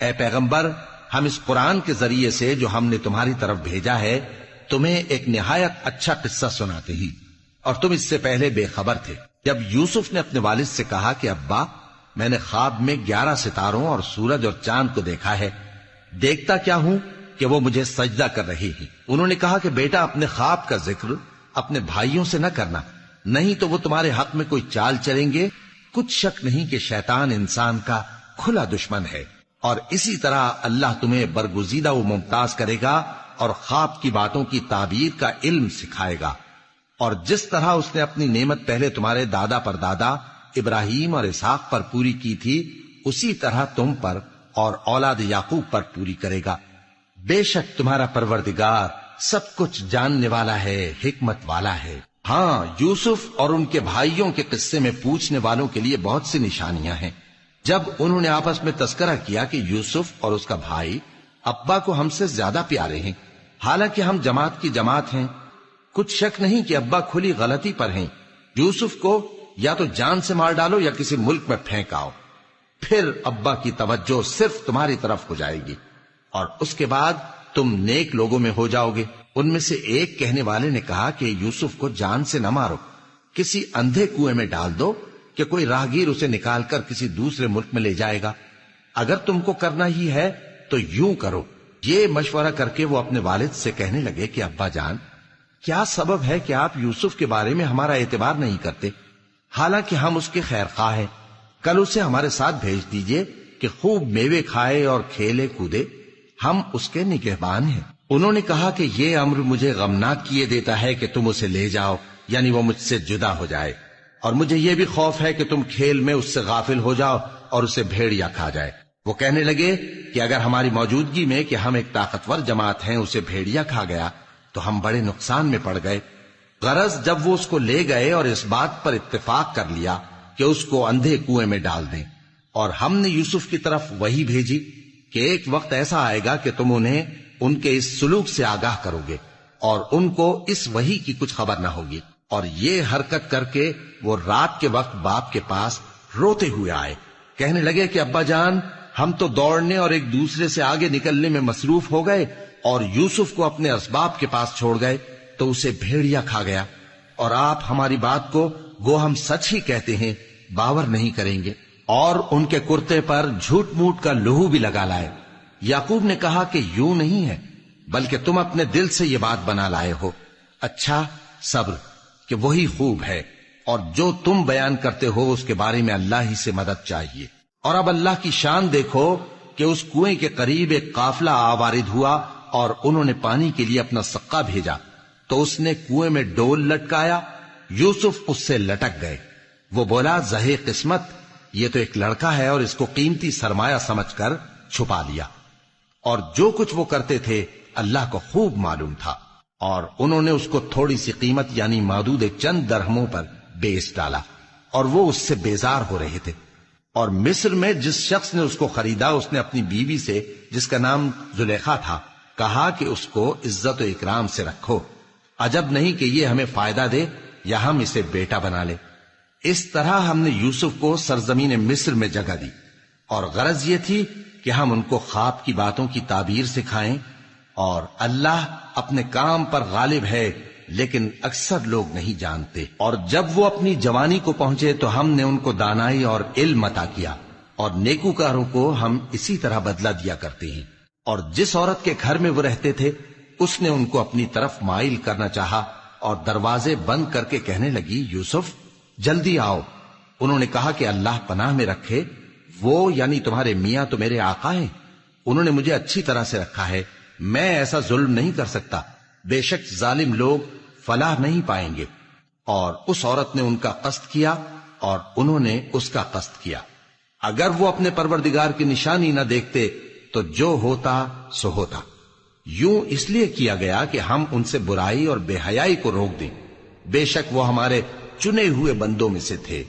اے پیغمبر، ہم اس قرآن کے ذریعے سے جو ہم نے تمہاری طرف بھیجا ہے تمہیں ایک نہایت اچھا قصہ سناتے ہیں، اور تم اس سے پہلے بے خبر تھے۔ جب یوسف نے اپنے والد سے کہا کہ ابا، میں نے خواب میں 11 ستاروں اور سورج اور چاند کو دیکھا ہے، دیکھتا کیا ہوں کہ وہ مجھے سجدہ کر رہی ہیں۔ انہوں نے کہا کہ بیٹا، اپنے خواب کا ذکر اپنے بھائیوں سے نہ کرنا، نہیں تو وہ تمہارے حق میں کوئی چال چلیں گے۔ کچھ شک نہیں کہ شیطان انسان کا کھلا دشمن ہے، اور اسی طرح اللہ تمہیں برگزیدہ و ممتاز کرے گا اور خواب کی باتوں کی تعبیر کا علم سکھائے گا، اور جس طرح اس نے اپنی نعمت پہلے تمہارے دادا پر دادا ابراہیم اور اسحاق پر پوری کی تھی، اسی طرح تم پر اور اولاد یعقوب پر پوری کرے گا۔ بے شک تمہارا پروردگار سب کچھ جاننے والا ہے، حکمت والا ہے۔ ہاں، یوسف اور ان کے بھائیوں کے قصے میں پوچھنے والوں کے لیے بہت سی نشانیاں ہیں۔ جب انہوں نے آپس میں تذکرہ کیا کہ یوسف اور اس کا بھائی ابا کو ہم سے زیادہ پیارے ہیں، حالانکہ ہم جماعت کی جماعت ہیں، کچھ شک نہیں کہ ابا کھلی غلطی پر ہیں۔ یوسف کو یا تو جان سے مار ڈالو یا کسی ملک میں پھینک آؤ، پھر ابا کی توجہ صرف تمہاری طرف ہو جائے گی، اور اس کے بعد تم نیک لوگوں میں ہو جاؤ گے۔ ان میں سے ایک کہنے والے نے کہا کہ یوسف کو جان سے نہ مارو، کسی اندھے کنویں میں ڈال دو کہ کوئی راہگیر اسے نکال کر کسی دوسرے ملک میں لے جائے گا۔ اگر تم کو کرنا ہی ہے تو یوں کرو۔ یہ مشورہ کر کے وہ اپنے والد سے کہنے لگے کہ ابا جان، کیا سبب ہے کہ آپ یوسف کے بارے میں ہمارا اعتبار نہیں کرتے، حالانکہ ہم اس کے خیر خواہ ہیں؟ کل اسے ہمارے ساتھ بھیج دیجئے کہ خوب میوے کھائے اور کھیلے کودے، ہم اس کے نگہبان ہیں۔ انہوں نے کہا کہ یہ امر مجھے غمناک کیے دیتا ہے کہ تم اسے لے جاؤ، یعنی وہ مجھ سے جدا ہو جائے، اور مجھے یہ بھی خوف ہے کہ تم کھیل میں اس سے غافل ہو جاؤ اور اسے بھیڑیا کھا جائے۔ وہ کہنے لگے کہ اگر ہماری موجودگی میں کہ ہم ایک طاقتور جماعت ہیں اسے بھیڑیا کھا گیا تو ہم بڑے نقصان میں پڑ گئے۔ غرض جب وہ اس کو لے گئے اور اس بات پر اتفاق کر لیا کہ اس کو اندھے کنویں میں ڈال دیں، اور ہم نے یوسف کی طرف وحی بھیجی کہ ایک وقت ایسا آئے گا کہ تم انہیں ان کے اس سلوک سے آگاہ کرو گے، اور ان کو اس وحی کی کچھ خبر نہ ہوگی۔ اور یہ حرکت کر کے وہ رات کے وقت باپ کے پاس روتے ہوئے آئے، کہنے لگے کہ ابا جان، ہم تو دوڑنے اور ایک دوسرے سے آگے نکلنے میں مصروف ہو گئے اور یوسف کو اپنے اسباب کے پاس چھوڑ گئے تو اسے بھیڑیا کھا گیا، اور آپ ہماری بات کو گو ہم سچ ہی کہتے ہیں باور نہیں کریں گے۔ اور ان کے کرتے پر جھوٹ موٹ کا لہو بھی لگا لائے۔ یعقوب نے کہا کہ یوں نہیں ہے، بلکہ تم اپنے دل سے یہ بات بنا لائے ہو۔ اچھا، صبر کہ وہی خوب ہے، اور جو تم بیان کرتے ہو اس کے بارے میں اللہ ہی سے مدد چاہیے۔ اور اب اللہ کی شان دیکھو کہ اس کنویں کے قریب ایک قافلہ آوارد ہوا اور انہوں نے پانی کے لیے اپنا سقا بھیجا، تو اس نے کنویں میں ڈول لٹکایا، یوسف اس سے لٹک گئے۔ وہ بولا، زہے قسمت، یہ تو ایک لڑکا ہے، اور اس کو قیمتی سرمایہ سمجھ کر چھپا لیا۔ اور جو کچھ وہ کرتے تھے اللہ کو خوب معلوم تھا، اور انہوں نے اس کو تھوڑی سی قیمت یعنی مادود چند درہموں پر بیچ ڈالا، اور وہ اس سے بیزار ہو رہے تھے۔ اور مصر میں جس شخص نے اس کو خریدا، اس نے اپنی بیوی سے جس کا نام زلیخا تھا کہا کہ اس کو عزت و اکرام سے رکھو، عجب نہیں کہ یہ ہمیں فائدہ دے یا ہم اسے بیٹا بنا لے۔ اس طرح ہم نے یوسف کو سرزمین مصر میں جگہ دی، اور غرض یہ تھی کہ ہم ان کو خواب کی باتوں کی تعبیر سکھائیں، اور اللہ اپنے کام پر غالب ہے لیکن اکثر لوگ نہیں جانتے۔ اور جب وہ اپنی جوانی کو پہنچے تو ہم نے ان کو دانائی اور علم عطا کیا، اور نیکوکاروں کو ہم اسی طرح بدلہ دیا کرتے ہیں۔ اور جس عورت کے گھر میں وہ رہتے تھے اس نے ان کو اپنی طرف مائل کرنا چاہا، اور دروازے بند کر کے کہنے لگی، یوسف جلدی آؤ۔ انہوں نے کہا کہ اللہ پناہ میں رکھے، وہ یعنی تمہارے میاں تو میرے آقا ہیں، انہوں نے مجھے اچھی طرح سے رکھا ہے، میں ایسا ظلم نہیں کر سکتا، بے شک ظالم لوگ فلاح نہیں پائیں گے۔ اور اس عورت نے ان کا قصد کیا اور انہوں نے اس کا قصد کیا۔ اگر وہ اپنے پروردگار کی نشانی نہ دیکھتے تو جو ہوتا سو ہوتا۔ یوں اس لیے کیا گیا کہ ہم ان سے برائی اور بے حیائی کو روک دیں، بے شک وہ ہمارے چنے ہوئے بندوں میں سے تھے۔